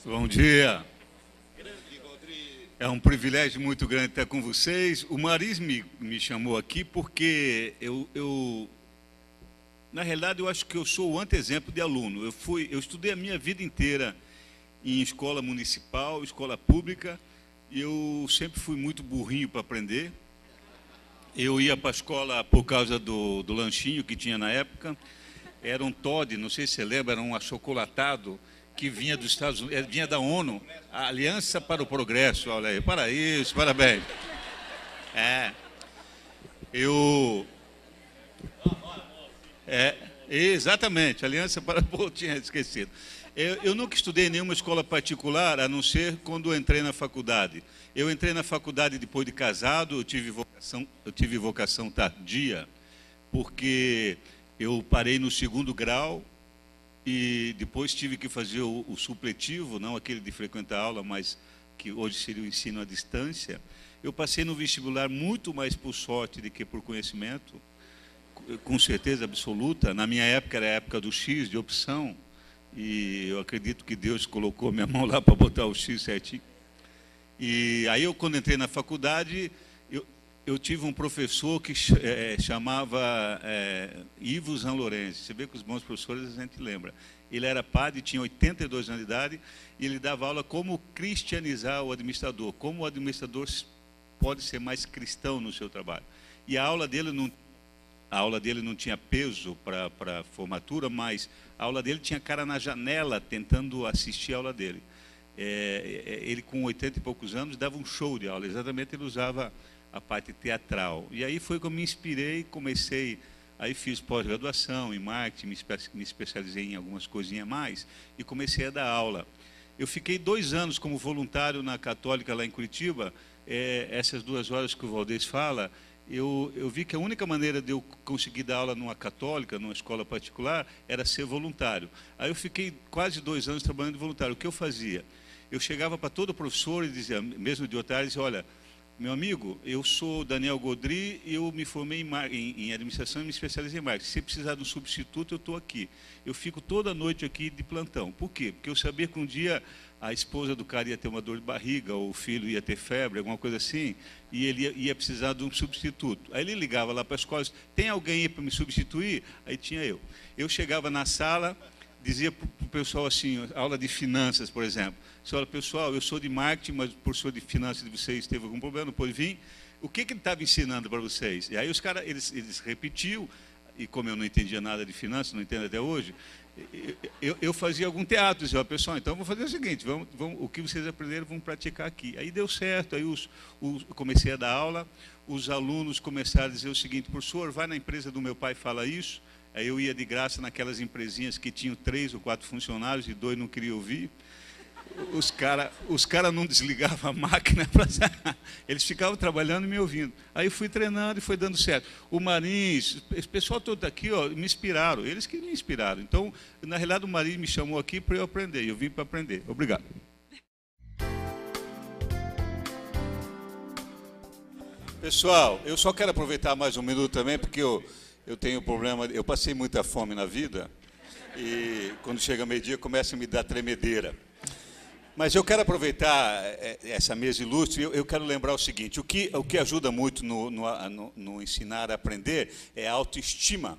Bom dia. É um privilégio muito grande estar com vocês. O Maris me chamou aqui porque na realidade, eu acho que eu sou o anteexemplo de aluno. Eu estudei a minha vida inteira em escola municipal, escola pública, e eu sempre fui muito burrinho para aprender. Eu ia para a escola por causa do lanchinho que tinha na época. Era um Toddy, não sei se você lembra, era um achocolatado que vinha dos Estados Unidos, vinha da ONU, a Aliança para o Progresso. Olha aí, para isso, parabéns. Exatamente, Aliança para... Pô, tinha esquecido. Eu nunca estudei em nenhuma escola particular, a não ser quando entrei na faculdade. Eu entrei na faculdade depois de casado, eu tive vocação tardia, porque eu parei no 2º grau e depois tive que fazer o supletivo, não aquele de frequentar aula, mas que hoje seria o ensino à distância. Eu passei no vestibular muito mais por sorte do que por conhecimento, com certeza absoluta. Na minha época era a época do X, de opção, e eu acredito que Deus colocou minha mão lá para botar o X certinho. E aí, quando entrei na faculdade, eu tive um professor que chamava Ivo Zanlorenzi. Você vê que os bons professores a gente lembra. Ele era padre, tinha 82 anos de idade, e ele dava aula como cristianizar o administrador, como o administrador pode ser mais cristão no seu trabalho. E a aula dele não tinha peso para a formatura, mas a aula dele tinha cara na janela tentando assistir a aula dele. Ele, com 80 e poucos anos, dava um show de aula. Exatamente, ele usava a parte teatral. E aí foi que eu me inspirei, aí fiz pós-graduação em marketing, me especializei em algumas coisinhas a mais e comecei a dar aula. Eu fiquei 2 anos como voluntário na Católica lá em Curitiba. Essas 2 horas que o Valdez fala, eu vi que a única maneira de eu conseguir dar aula numa católica, numa escola particular, era ser voluntário. Aí eu fiquei quase 2 anos trabalhando de voluntário. O que eu fazia? Eu chegava para todo professor e dizia, mesmo de otário, dizia, olha, meu amigo, eu sou Daniel Godry, eu me formei em administração e me especializei em marketing. Se precisar de um substituto, eu estou aqui. Eu fico toda noite aqui de plantão. Por quê? Porque eu sabia que um dia a esposa do cara ia ter uma dor de barriga, ou o filho ia ter febre, alguma coisa assim, e ele ia precisar de um substituto. Aí ele ligava lá para a escola, tem alguém aí para me substituir? Aí tinha eu. Eu chegava na sala, dizia para o pessoal assim, aula de finanças, por exemplo. Olha, pessoal, eu sou de marketing, mas o professor de finanças de vocês teve algum problema, não pôde vir. O que ele estava ensinando para vocês? E aí os caras, eles repetiam, e como eu não entendia nada de finanças, não entendo até hoje, eu fazia algum teatro, dizia, pessoal, então vamos fazer o seguinte, o que vocês aprenderam, vamos praticar aqui. Aí deu certo, aí comecei a dar aula, os alunos começaram a dizer o seguinte, professor, vai na empresa do meu pai e fala isso. Aí eu ia de graça naquelas empresinhas que tinham 3 ou 4 funcionários e 2 não queriam ouvir. Os cara não desligavam a máquina, eles ficavam trabalhando e me ouvindo. Aí fui treinando e foi dando certo. O Marins, esse pessoal todo aqui, ó, me inspiraram, eles que me inspiraram. Então, na realidade, o Marins me chamou aqui para eu aprender, eu vim para aprender. Obrigado. Pessoal, eu só quero aproveitar mais um minuto também, porque eu tenho problema, eu passei muita fome na vida, e quando chega meio-dia começa a me dar tremedeira. Mas eu quero aproveitar essa mesa ilustre, eu quero lembrar o seguinte, o que ajuda muito no ensinar a aprender é a autoestima.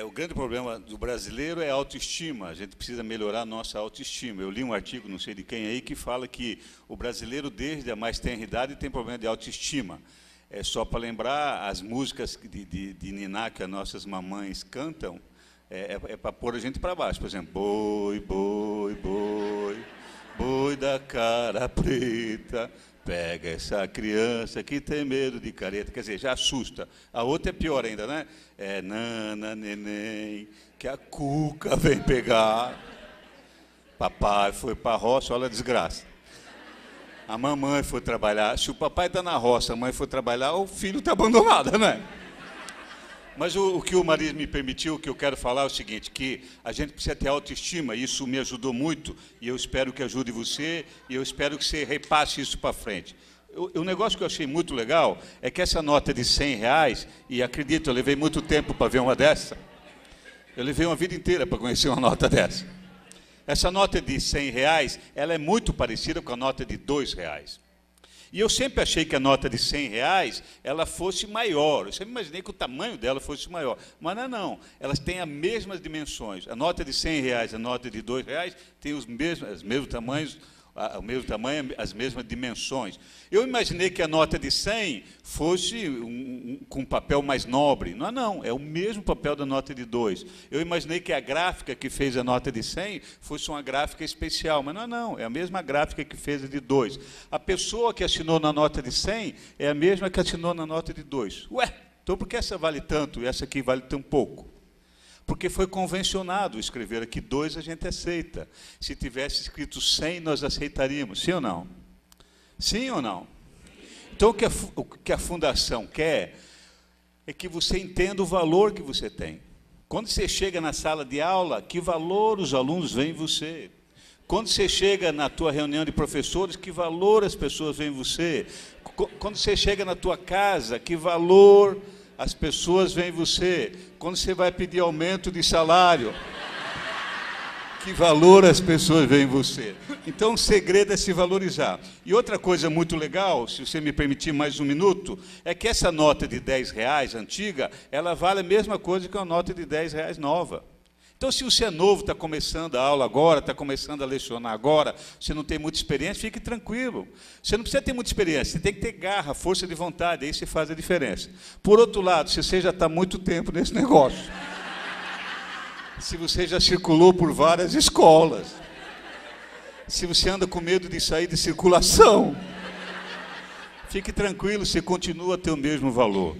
O grande problema do brasileiro é a autoestima, a gente precisa melhorar a nossa autoestima. Eu li um artigo, não sei de quem aí, que fala que o brasileiro, desde a mais tenra idade, tem problema de autoestima. É só para lembrar, as músicas de niná que as nossas mamães cantam, para pôr a gente para baixo. Por exemplo, boi, boi, boi, boi da cara preta, pega essa criança que tem medo de careta. Quer dizer, já assusta. A outra é pior ainda, né? Nana, neném, que a cuca vem pegar. Papai foi para a roça, olha a desgraça. A mamãe foi trabalhar. Se o papai está na roça, a mãe foi trabalhar, o filho está abandonado, né? Mas o que o Maris me permitiu, o que eu quero falar é o seguinte, que a gente precisa ter autoestima, isso me ajudou muito, e eu espero que ajude você, e eu espero que você repasse isso para frente. O negócio que eu achei muito legal é que essa nota de R$100, e acredito, eu levei muito tempo para ver uma dessa, eu levei uma vida inteira para conhecer uma nota dessa. essa nota de R$100, ela é muito parecida com a nota de R$2. E eu sempre achei que a nota de R$100 ela fosse maior. Eu sempre imaginei que o tamanho dela fosse maior. Mas não é não. Elas têm as mesmas dimensões. A nota de R$100 e a nota de R$2 têm os mesmos tamanhos, o mesmo tamanho, as mesmas dimensões. Eu imaginei que a nota de 100 fosse com um papel mais nobre. Não, não, é o mesmo papel da nota de 2. Eu imaginei que a gráfica que fez a nota de 100 fosse uma gráfica especial, mas não, não, é a mesma gráfica que fez a de 2. A pessoa que assinou na nota de 100 é a mesma que assinou na nota de 2. Ué, então por que essa vale tanto e essa aqui vale tão pouco? Porque foi convencionado escrever aqui 2, a gente aceita. Se tivesse escrito 100, nós aceitaríamos. Sim ou não? Sim ou não? Então, o que a Fundação quer é que você entenda o valor que você tem. Quando você chega na sala de aula, que valor os alunos veem em você? Quando você chega na tua reunião de professores, que valor as pessoas veem em você? Quando você chega na tua casa, que valor as pessoas veem em você? Quando você vai pedir aumento de salário, que valor as pessoas veem em você? Então, o segredo é se valorizar. E outra coisa muito legal, se você me permitir mais um minuto, é que essa nota de R$10 antiga, ela vale a mesma coisa que uma nota de R$10 nova. Então, se você é novo, está começando a aula agora, está começando a lecionar agora, você não tem muita experiência, fique tranquilo. Você não precisa ter muita experiência, você tem que ter garra, força de vontade, aí você faz a diferença. Por outro lado, se você já está há muito tempo nesse negócio, se você já circulou por várias escolas, se você anda com medo de sair de circulação, fique tranquilo, você continua a ter o mesmo valor.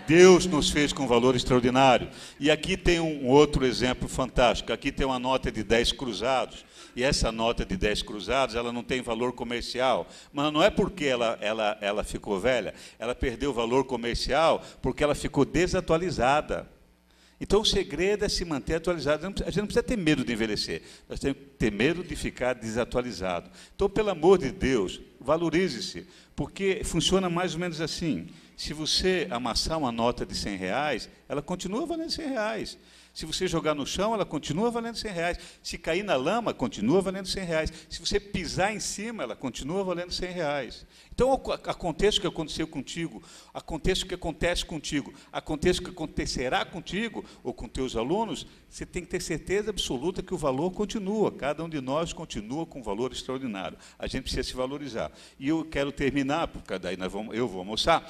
Deus nos fez com valor extraordinário. E aqui tem um outro exemplo fantástico. Aqui tem uma nota de 10 cruzados. E essa nota de 10 cruzados, ela não tem valor comercial. Mas não é porque ela ficou velha. Ela perdeu valor comercial porque ela ficou desatualizada. Então, o segredo é se manter atualizado. A gente não precisa ter medo de envelhecer. Nós temos que ter medo de ficar desatualizado. Então, pelo amor de Deus, valorize-se. Porque funciona mais ou menos assim. Se você amassar uma nota de R$100, ela continua valendo R$100. Se você jogar no chão, ela continua valendo R$100. Se cair na lama, continua valendo R$100. Se você pisar em cima, ela continua valendo R$100. Então, aconteça o que aconteceu contigo, aconteça o que acontece contigo, aconteça o que acontecerá contigo ou com teus alunos, você tem que ter certeza absoluta que o valor continua. Cada um de nós continua com um valor extraordinário. A gente precisa se valorizar. E eu quero terminar, porque daí eu vou almoçar,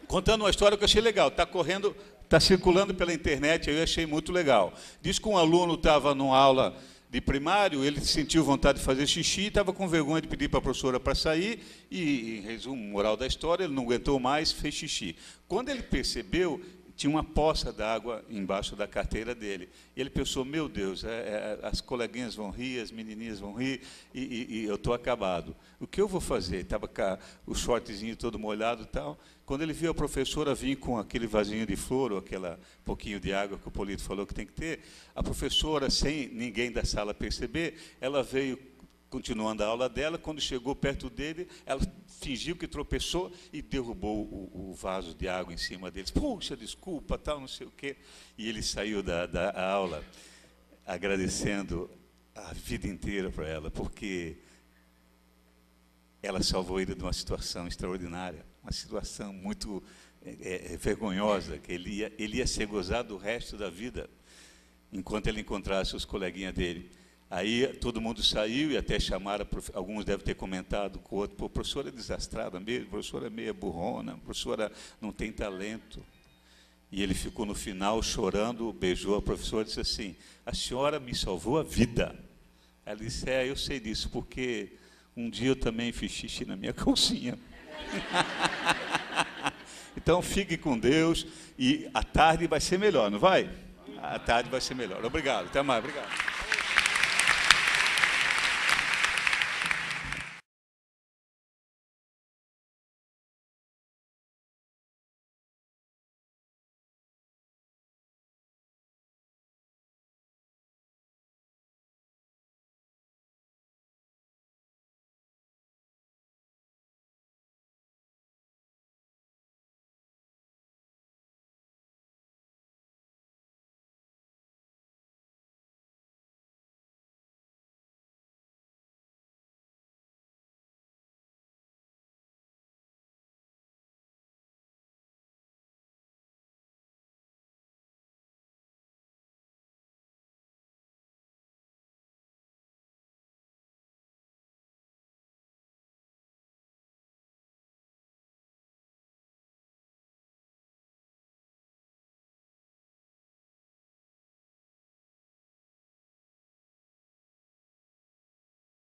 contando uma história que eu achei legal. Está circulando pela internet, eu achei muito legal. Diz que um aluno estava numa aula de primário, ele sentiu vontade de fazer xixi, estava com vergonha de pedir para a professora para sair, e, em resumo, moral da história, ele não aguentou mais, fez xixi. Quando ele percebeu, tinha uma poça d'água embaixo da carteira dele. E ele pensou, meu Deus, as coleguinhas vão rir, as menininhas vão rir, e eu estou acabado. O que eu vou fazer? Estava com o shortzinho todo molhado e tal. Quando ele viu a professora vir com aquele vasinho de flor, ou aquele pouquinho de água que o Polito falou que tem que ter, a professora, sem ninguém da sala perceber, ela veio continuando a aula dela. Quando chegou perto dele, ela fingiu que tropeçou e derrubou o vaso de água em cima deles. Puxa, desculpa, tal, não sei o quê. E ele saiu da aula agradecendo a vida inteira para ela, porque ela salvou ele de uma situação extraordinária, uma situação muito vergonhosa, que ele ia ser gozado o resto da vida, enquanto ele encontrasse os coleguinhas dele. Aí todo mundo saiu e até chamaram, alguns devem ter comentado com o outro, pô, a professora é desastrada mesmo, a professora é meia burrona, a professora não tem talento. E ele ficou no final chorando, beijou a professora e disse assim, a senhora me salvou a vida. Ela disse, eu sei disso, porque um dia eu também fiz xixi na minha calcinha. Então, fique com Deus e à tarde vai ser melhor, não vai? À tarde vai ser melhor. Obrigado, até mais, obrigado.